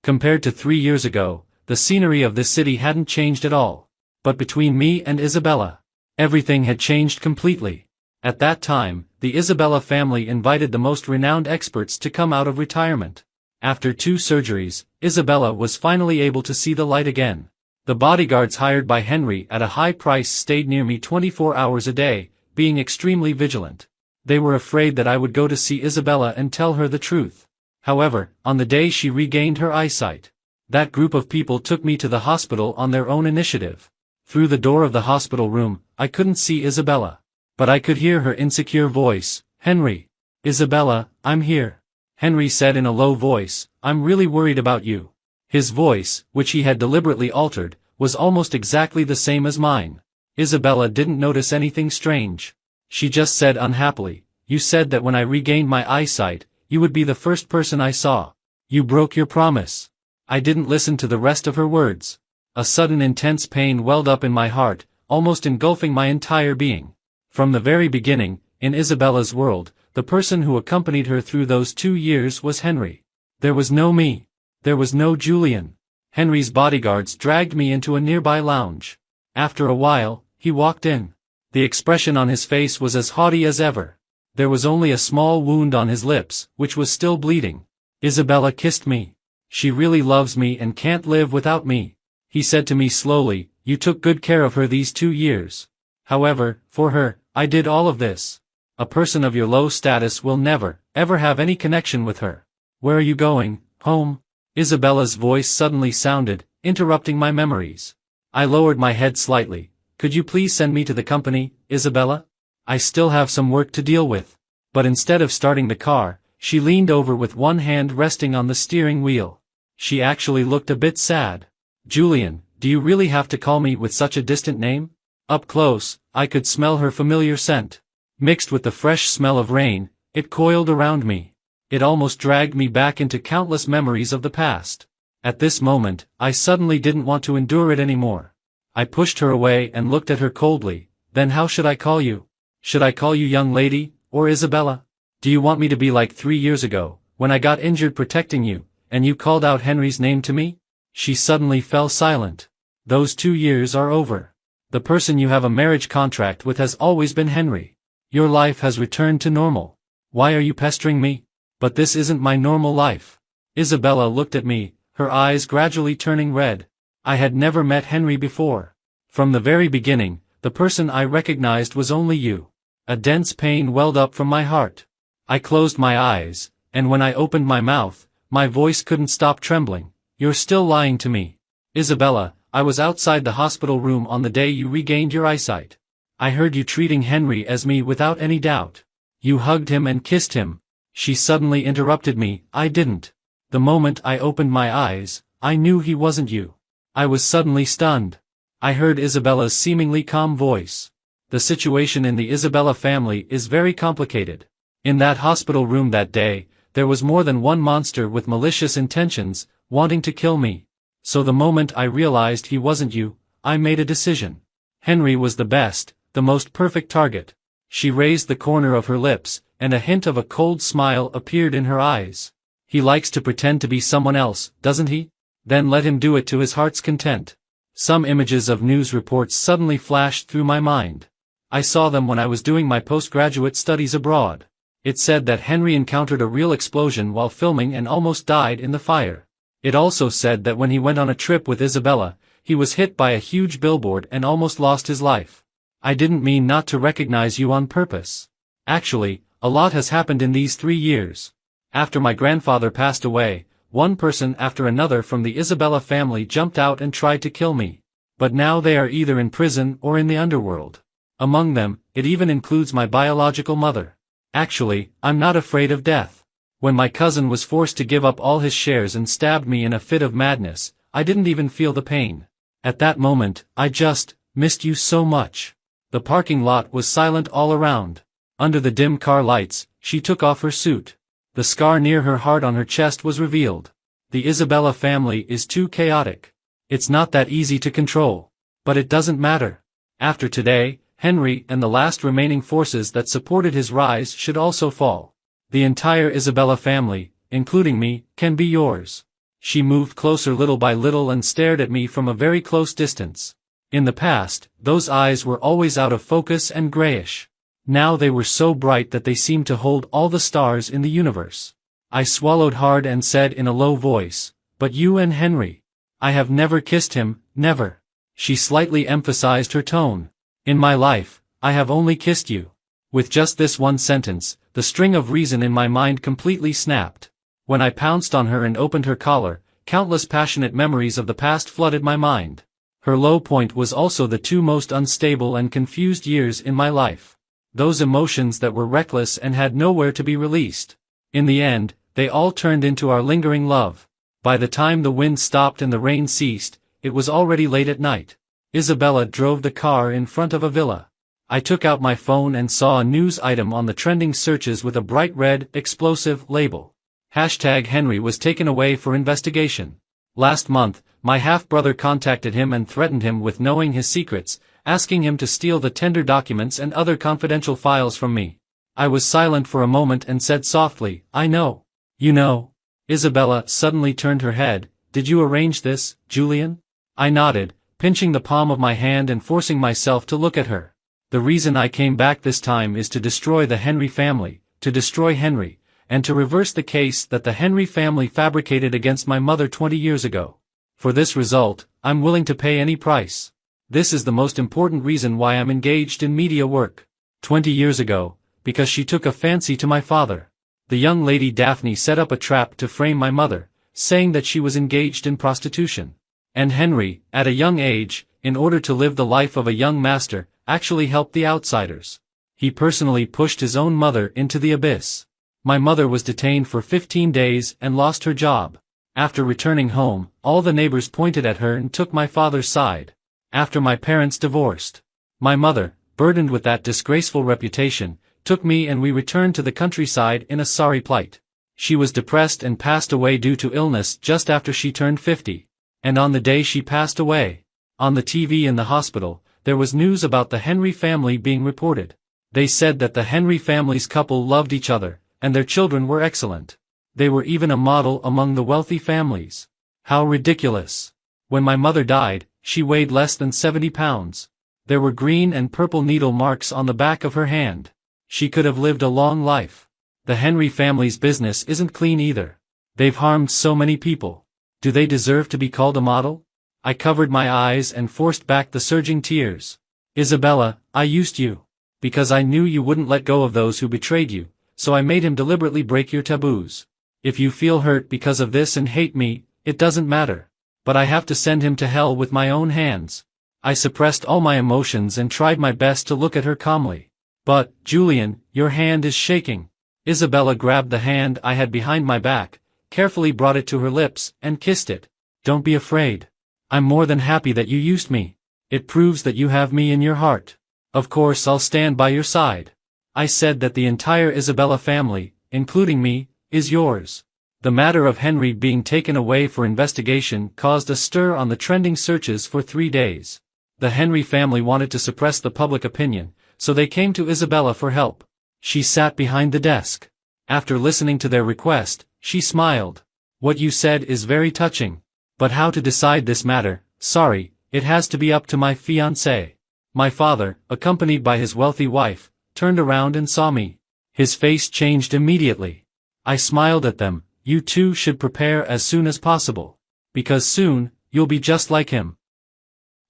Compared to 3 years ago, the scenery of this city hadn't changed at all. But between me and Isabella, everything had changed completely. At that time, the Isabella family invited the most renowned experts to come out of retirement. After 2 surgeries, Isabella was finally able to see the light again. The bodyguards hired by Henry at a high price stayed near me 24 hours a day, being extremely vigilant. They were afraid that I would go to see Isabella and tell her the truth. However, on the day she regained her eyesight, that group of people took me to the hospital on their own initiative. Through the door of the hospital room, I couldn't see Isabella. But I could hear her insecure voice, "Henry." "Isabella, I'm here." Henry said in a low voice, "I'm really worried about you." His voice, which he had deliberately altered, was almost exactly the same as mine. Isabella didn't notice anything strange. She just said unhappily, "You said that when I regained my eyesight, you would be the first person I saw. You broke your promise." I didn't listen to the rest of her words. A sudden intense pain welled up in my heart, almost engulfing my entire being. From the very beginning, in Isabella's world, the person who accompanied her through those 2 years was Henry. There was no me. There was no Julian. Henry's bodyguards dragged me into a nearby lounge. After a while, he walked in. The expression on his face was as haughty as ever. There was only a small wound on his lips, which was still bleeding. Isabella kissed me. "She really loves me and can't live without me," he said to me slowly. "You took good care of her these 2 years. However, for her, I did all of this. A person of your low status will never, ever have any connection with her. Where are you going? Home?" Isabella's voice suddenly sounded, interrupting my memories. I lowered my head slightly. "Could you please send me to the company, Isabella? I still have some work to deal with." But instead of starting the car, she leaned over with one hand resting on the steering wheel. She actually looked a bit sad. "Julian, do you really have to call me with such a distant name?" Up close, I could smell her familiar scent. Mixed with the fresh smell of rain, it coiled around me. It almost dragged me back into countless memories of the past. At this moment, I suddenly didn't want to endure it anymore. I pushed her away and looked at her coldly. "Then how should I call you? Should I call you young lady, or Isabella? Do you want me to be like 3 years ago, when I got injured protecting you, and you called out Henry's name to me?" She suddenly fell silent. "Those 2 years are over. The person you have a marriage contract with has always been Henry. Your life has returned to normal. Why are you pestering me? But this isn't my normal life." Isabella looked at me, her eyes gradually turning red. I had never met Henry before. From the very beginning, the person I recognized was only you. A dense pain welled up from my heart. I closed my eyes, and when I opened my mouth, my voice couldn't stop trembling. "You're still lying to me. Isabella, I was outside the hospital room on the day you regained your eyesight. I heard you treating Henry as me without any doubt. You hugged him and kissed him." She suddenly interrupted me. "I didn't. The moment I opened my eyes, I knew he wasn't you." I was suddenly stunned. I heard Isabella's seemingly calm voice. The situation in the Isabella family is very complicated. In that hospital room that day, there was more than one monster with malicious intentions, wanting to kill me. So the moment I realized he wasn't you, I made a decision. Henry was the best, the most perfect target. She raised the corner of her lips, and a hint of a cold smile appeared in her eyes. He likes to pretend to be someone else, doesn't he? Then let him do it to his heart's content. Some images of news reports suddenly flashed through my mind. I saw them when I was doing my postgraduate studies abroad. It said that Henry encountered a real explosion while filming and almost died in the fire. It also said that when he went on a trip with Isabella, he was hit by a huge billboard and almost lost his life. I didn't mean not to recognize you on purpose. Actually, a lot has happened in these 3 years. After my grandfather passed away, one person after another from the Isabella family jumped out and tried to kill me. But now they are either in prison or in the underworld. Among them, it even includes my biological mother. Actually, I'm not afraid of death. When my cousin was forced to give up all his shares and stabbed me in a fit of madness, I didn't even feel the pain. At that moment, I just missed you so much. The parking lot was silent all around. Under the dim car lights, she took off her suit. The scar near her heart on her chest was revealed. The Isabella family is too chaotic. It's not that easy to control. But it doesn't matter. After today, Henry and the last remaining forces that supported his rise should also fall. The entire Isabella family, including me, can be yours. She moved closer little by little and stared at me from a very close distance. In the past, those eyes were always out of focus and grayish. Now they were so bright that they seemed to hold all the stars in the universe. I swallowed hard and said in a low voice, "But you and Henry. I have never kissed him, never." She slightly emphasized her tone. "In my life, I have only kissed you." With just this one sentence, the string of reason in my mind completely snapped. When I pounced on her and opened her collar, countless passionate memories of the past flooded my mind. Her low point was also the 2 most unstable and confused years in my life. Those emotions that were reckless and had nowhere to be released. In the end, they all turned into our lingering love. By the time the wind stopped and the rain ceased, it was already late at night. Isabella drove the car in front of a villa. I took out my phone and saw a news item on the trending searches with a bright red, explosive label. #Henry was taken away for investigation. Last month, my half-brother contacted him and threatened him with knowing his secrets, asking him to steal the tender documents and other confidential files from me. I was silent for a moment and said softly, "I know. You know." Isabella suddenly turned her head. "Did you arrange this, Julian?" I nodded, pinching the palm of my hand and forcing myself to look at her. "The reason I came back this time is to destroy the Henry family, to destroy Henry, and to reverse the case that the Henry family fabricated against my mother 20 years ago. For this result, I'm willing to pay any price. This is the most important reason why I'm engaged in media work. 20 years ago, because she took a fancy to my father. The young lady Daphne set up a trap to frame my mother, saying that she was engaged in prostitution. And Henry, at a young age, in order to live the life of a young master, actually helped the outsiders. He personally pushed his own mother into the abyss. My mother was detained for 15 days and lost her job. After returning home, all the neighbors pointed at her and took my father's side. After my parents divorced, my mother, burdened with that disgraceful reputation, took me and we returned to the countryside in a sorry plight. She was depressed and passed away due to illness just after she turned 50. And on the day she passed away, on the TV in the hospital, there was news about the Henry family being reported. They said that the Henry family's couple loved each other, and their children were excellent. They were even a model among the wealthy families. How ridiculous. When my mother died, she weighed less than 70 pounds. There were green and purple needle marks on the back of her hand. She could have lived a long life. The Henry family's business isn't clean either. They've harmed so many people. Do they deserve to be called a model? I covered my eyes and forced back the surging tears. Isabella, I used you. Because I knew you wouldn't let go of those who betrayed you, so I made him deliberately break your taboos. If you feel hurt because of this and hate me, it doesn't matter. But I have to send him to hell with my own hands. I suppressed all my emotions and tried my best to look at her calmly. But, Julian, your hand is shaking. Isabella grabbed the hand I had behind my back, carefully brought it to her lips, and kissed it. Don't be afraid. I'm more than happy that you used me. It proves that you have me in your heart. Of course I'll stand by your side. I said that the entire Isabella family, including me, is yours. The matter of Henry being taken away for investigation caused a stir on the trending searches for 3 days. The Henry family wanted to suppress the public opinion, so they came to Isabella for help. She sat behind the desk. After listening to their request, she smiled. What you said is very touching. But how to decide this matter? Sorry, it has to be up to my fiancé. My father, accompanied by his wealthy wife, turned around and saw me. His face changed immediately. I smiled at them. You two should prepare as soon as possible. Because soon, you'll be just like him.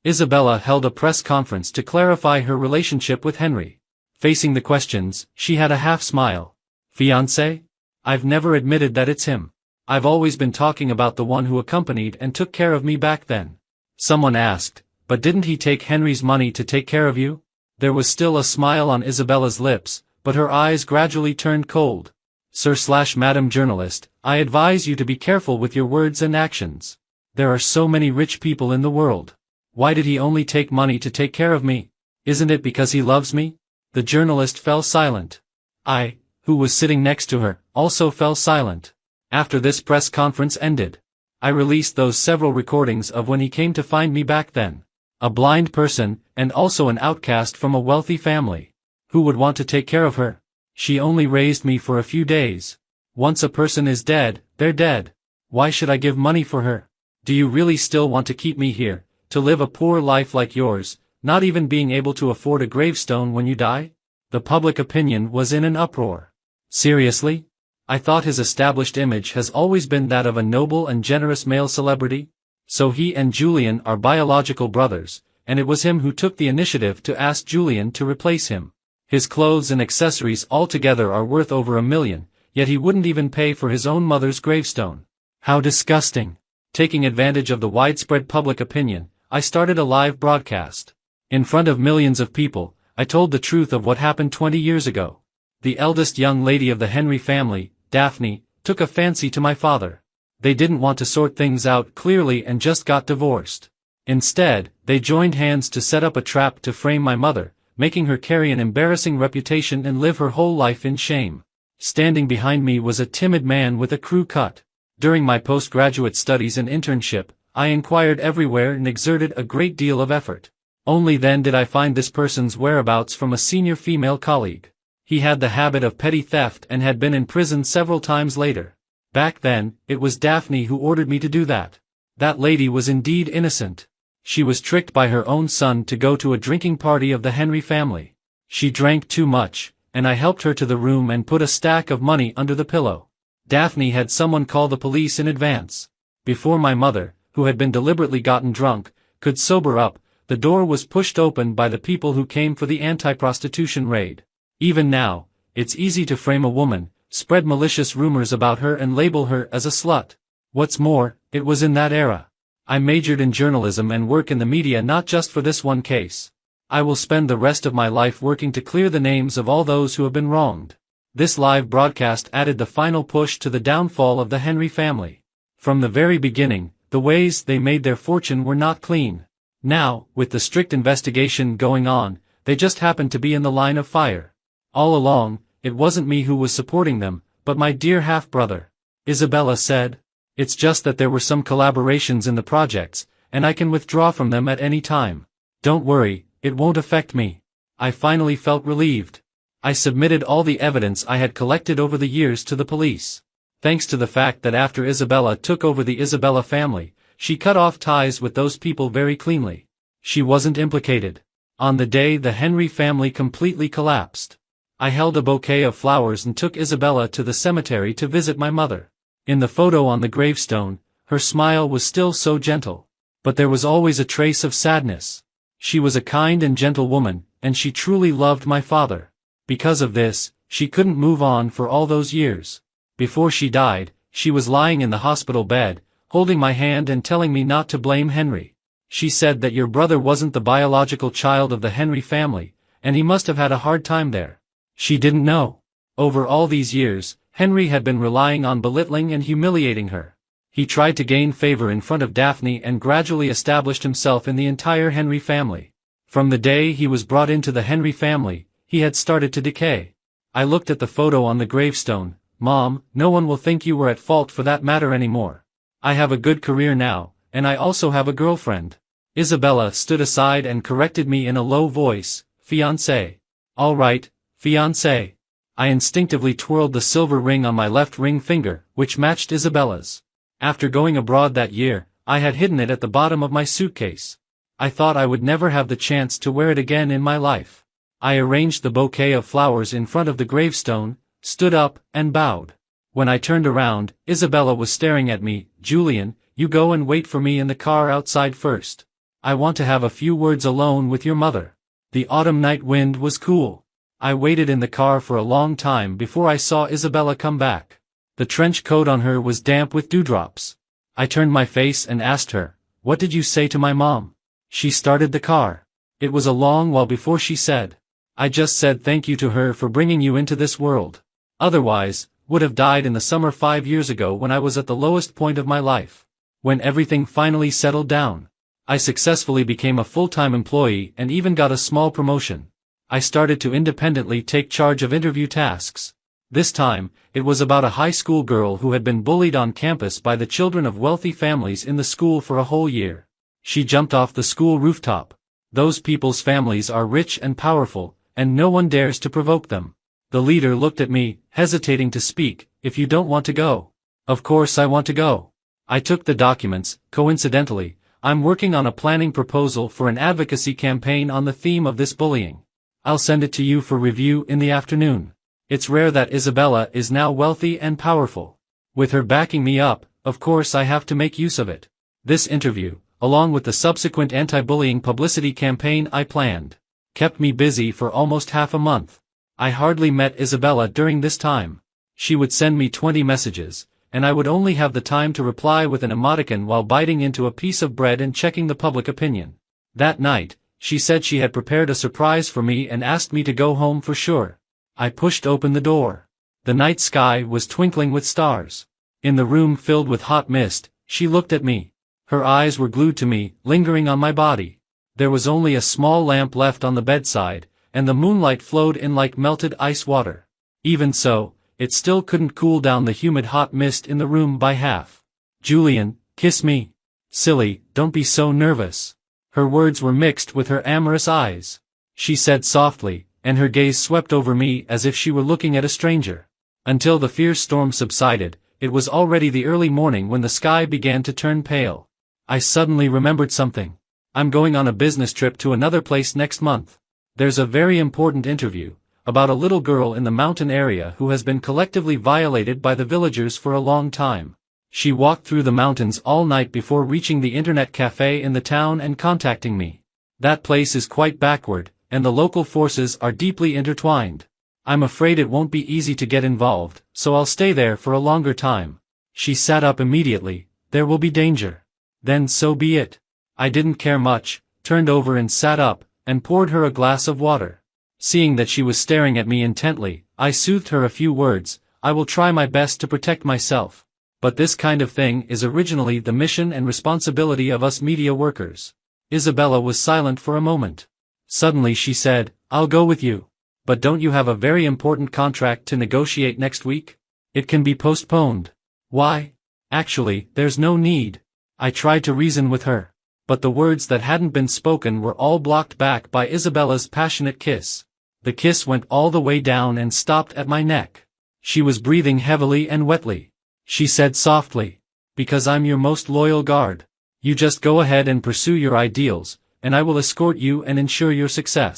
Isabella held a press conference to clarify her relationship with Henry. Facing the questions, she had a half smile. Fiancé? I've never admitted that it's him. I've always been talking about the one who accompanied and took care of me back then. Someone asked, but didn't he take Henry's money to take care of you? There was still a smile on Isabella's lips, but her eyes gradually turned cold. Sir/Madam journalist, I advise you to be careful with your words and actions. There are so many rich people in the world. Why did he only take money to take care of me? Isn't it because he loves me? The journalist fell silent. I, who was sitting next to her, also fell silent. After this press conference ended, I released those several recordings of when he came to find me back then. A blind person, and also an outcast from a wealthy family. Who would want to take care of her? She only raised me for a few days. Once a person is dead, they're dead. Why should I give money for her? Do you really still want to keep me here, to live a poor life like yours, not even being able to afford a gravestone when you die? The public opinion was in an uproar. Seriously? I thought his established image has always been that of a noble and generous male celebrity? So he and Julian are biological brothers, and it was him who took the initiative to ask Julian to replace him. His clothes and accessories altogether are worth over $1 million, yet he wouldn't even pay for his own mother's gravestone. How disgusting! Taking advantage of the widespread public opinion, I started a live broadcast. In front of millions of people, I told the truth of what happened 20 years ago. The eldest young lady of the Henry family, Daphne, took a fancy to my father. They didn't want to sort things out clearly and just got divorced. Instead, they joined hands to set up a trap to frame my mother, making her carry an embarrassing reputation and live her whole life in shame. Standing behind me was a timid man with a crew cut. During my postgraduate studies and internship, I inquired everywhere and exerted a great deal of effort. Only then did I find this person's whereabouts from a senior female colleague. He had the habit of petty theft and had been in prison several times later. Back then, it was Daphne who ordered me to do that. That lady was indeed innocent. She was tricked by her own son to go to a drinking party of the Henry family. She drank too much, and I helped her to the room and put a stack of money under the pillow. Daphne had someone call the police in advance. Before my mother, who had been deliberately gotten drunk, could sober up, the door was pushed open by the people who came for the anti-prostitution raid. Even now, it's easy to frame a woman, spread malicious rumors about her and label her as a slut. What's more, it was in that era. I majored in journalism and work in the media not just for this one case. I will spend the rest of my life working to clear the names of all those who have been wronged. This live broadcast added the final push to the downfall of the Henry family. From the very beginning, the ways they made their fortune were not clean. Now, with the strict investigation going on, they just happened to be in the line of fire. All along, it wasn't me who was supporting them, but my dear half-brother. Isabella said. It's just that there were some collaborations in the projects, and I can withdraw from them at any time. Don't worry, it won't affect me. I finally felt relieved. I submitted all the evidence I had collected over the years to the police. Thanks to the fact that after Isabella took over the Isabella family, she cut off ties with those people very cleanly. She wasn't implicated. On the day the Henry family completely collapsed, I held a bouquet of flowers and took Isabella to the cemetery to visit my mother. In the photo on the gravestone, her smile was still so gentle. But there was always a trace of sadness. She was a kind and gentle woman, and she truly loved my father. Because of this, she couldn't move on for all those years. Before she died, she was lying in the hospital bed, holding my hand and telling me not to blame Henry. She said that your brother wasn't the biological child of the Henry family, and he must have had a hard time there. She didn't know. Over all these years, Henry had been relying on belittling and humiliating her. He tried to gain favor in front of Daphne and gradually established himself in the entire Henry family. From the day he was brought into the Henry family, he had started to decay. I looked at the photo on the gravestone. Mom, no one will think you were at fault for that matter anymore. I have a good career now, and I also have a girlfriend. Isabella stood aside and corrected me in a low voice, fiancé. All right, fiancé. I instinctively twirled the silver ring on my left ring finger, which matched Isabella's. After going abroad that year, I had hidden it at the bottom of my suitcase. I thought I would never have the chance to wear it again in my life. I arranged the bouquet of flowers in front of the gravestone, stood up, and bowed. When I turned around, Isabella was staring at me. Julian, you go and wait for me in the car outside first. I want to have a few words alone with your mother. The autumn night wind was cool. I waited in the car for a long time before I saw Isabella come back. The trench coat on her was damp with dewdrops. I turned my face and asked her, "What did you say to my mom?" She started the car. It was a long while before she said, "I just said thank you to her for bringing you into this world. Otherwise, would have died in the summer 5 years ago when I was at the lowest point of my life." When everything finally settled down, I successfully became a full-time employee and even got a small promotion. I started to independently take charge of interview tasks. This time, it was about a high school girl who had been bullied on campus by the children of wealthy families in the school for a whole year. She jumped off the school rooftop. Those people's families are rich and powerful, and no one dares to provoke them. The leader looked at me, hesitating to speak. "If you don't want to go." "Of course I want to go." I took the documents. Coincidentally, I'm working on a planning proposal for an advocacy campaign on the theme of this bullying. I'll send it to you for review in the afternoon. It's rare that Isabella is now wealthy and powerful. With her backing me up, of course I have to make use of it. This interview, along with the subsequent anti-bullying publicity campaign I planned, kept me busy for almost half a month. I hardly met Isabella during this time. She would send me 20 messages, and I would only have the time to reply with an emoticon while biting into a piece of bread and checking the public opinion. That night, she said she had prepared a surprise for me and asked me to go home for sure. I pushed open the door. The night sky was twinkling with stars. In the room filled with hot mist, she looked at me. Her eyes were glued to me, lingering on my body. There was only a small lamp left on the bedside, and the moonlight flowed in like melted ice water. Even so, it still couldn't cool down the humid hot mist in the room by half. "Julian, kiss me." "Silly, don't be so nervous." Her words were mixed with her amorous eyes. She said softly, and her gaze swept over me as if she were looking at a stranger. Until the fierce storm subsided, it was already the early morning when the sky began to turn pale. I suddenly remembered something. I'm going on a business trip to another place next month. There's a very important interview, about a little girl in the mountain area who has been collectively violated by the villagers for a long time. She walked through the mountains all night before reaching the internet cafe in the town and contacting me. That place is quite backward, and the local forces are deeply intertwined. I'm afraid it won't be easy to get involved, so I'll stay there for a longer time. She sat up immediately. "There will be danger." "Then so be it." I didn't care much, turned over and sat up, and poured her a glass of water. Seeing that she was staring at me intently, I soothed her a few words. "I will try my best to protect myself. But this kind of thing is originally the mission and responsibility of us media workers." Isabella was silent for a moment. Suddenly she said, "I'll go with you. But don't you have a very important contract to negotiate next week? It can be postponed." "Why?" "Actually, there's no need." I tried to reason with her. But the words that hadn't been spoken were all blocked back by Isabella's passionate kiss. The kiss went all the way down and stopped at my neck. She was breathing heavily and wetly. She said softly, "Because I'm your most loyal guard. You just go ahead and pursue your ideals, and I will escort you and ensure your success."